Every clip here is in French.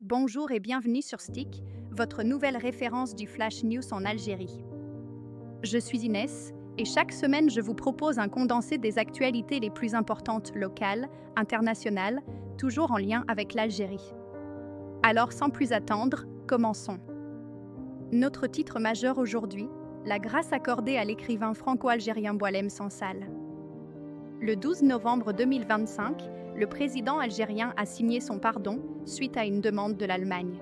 Bonjour et bienvenue sur Stick, votre nouvelle référence du Flash News en Algérie. Je suis Inès et chaque semaine je vous propose un condensé des actualités les plus importantes locales, internationales, toujours en lien avec l'Algérie. Alors sans plus attendre, commençons. Notre titre majeur aujourd'hui, la grâce accordée à l'écrivain franco-algérien Boualem Sansal. Le 12 novembre 2025, le président algérien a signé son pardon suite à une demande de l'Allemagne.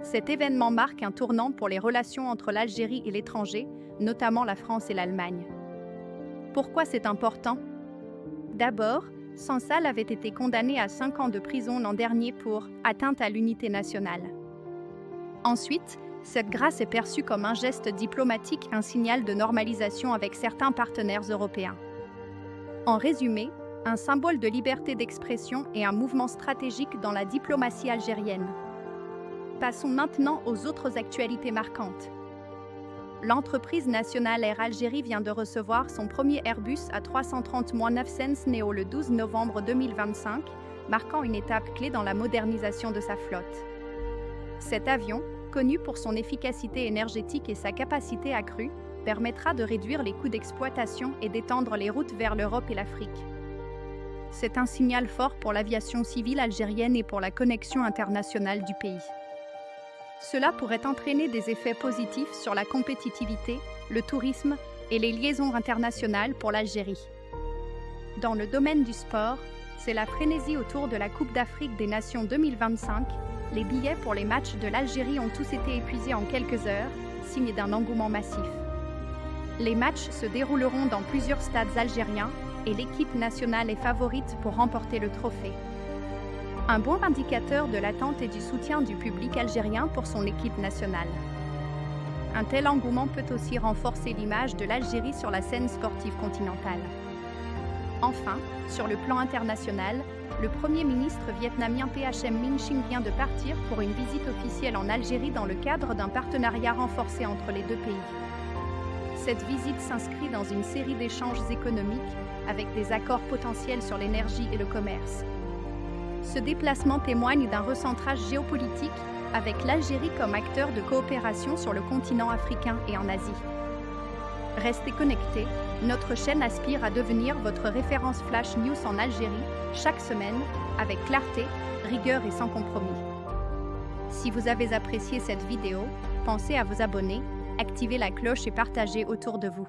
Cet événement marque un tournant pour les relations entre l'Algérie et l'étranger, notamment la France et l'Allemagne. Pourquoi c'est important? D'abord, Sansal avait été condamné à 5 ans de prison l'an dernier pour atteinte à l'unité nationale. Ensuite, cette grâce est perçue comme un geste diplomatique, un signal de normalisation avec certains partenaires européens. En résumé, un symbole de liberté d'expression et un mouvement stratégique dans la diplomatie algérienne. Passons maintenant aux autres actualités marquantes. L'entreprise nationale Air Algérie vient de recevoir son premier Airbus A330-900 Neo le 12 novembre 2025, marquant une étape clé dans la modernisation de sa flotte. Cet avion, connu pour son efficacité énergétique et sa capacité accrue, permettra de réduire les coûts d'exploitation et d'étendre les routes vers l'Europe et l'Afrique. C'est un signal fort pour l'aviation civile algérienne et pour la connexion internationale du pays. Cela pourrait entraîner des effets positifs sur la compétitivité, le tourisme et les liaisons internationales pour l'Algérie. Dans le domaine du sport, c'est la frénésie autour de la Coupe d'Afrique des Nations 2025. Les billets pour les matchs de l'Algérie ont tous été épuisés en quelques heures, signe d'un engouement massif. Les matchs se dérouleront dans plusieurs stades algériens et l'équipe nationale est favorite pour remporter le trophée. Un bon indicateur de l'attente et du soutien du public algérien pour son équipe nationale. Un tel engouement peut aussi renforcer l'image de l'Algérie sur la scène sportive continentale. Enfin, sur le plan international, le Premier ministre vietnamien PHM Minh Chinh vient de partir pour une visite officielle en Algérie dans le cadre d'un partenariat renforcé entre les deux pays. Cette visite s'inscrit dans une série d'échanges économiques avec des accords potentiels sur l'énergie et le commerce. Ce déplacement témoigne d'un recentrage géopolitique avec l'Algérie comme acteur de coopération sur le continent africain et en Asie. Restez connectés, notre chaîne aspire à devenir votre référence Flash News en Algérie chaque semaine avec clarté, rigueur et sans compromis. Si vous avez apprécié cette vidéo, pensez à vous abonner, activer la cloche et partager autour de vous.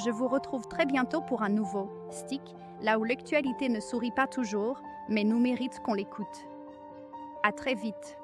Je vous retrouve très bientôt pour un nouveau Stick, là où l'actualité ne sourit pas toujours, mais nous mérite qu'on l'écoute. À très vite.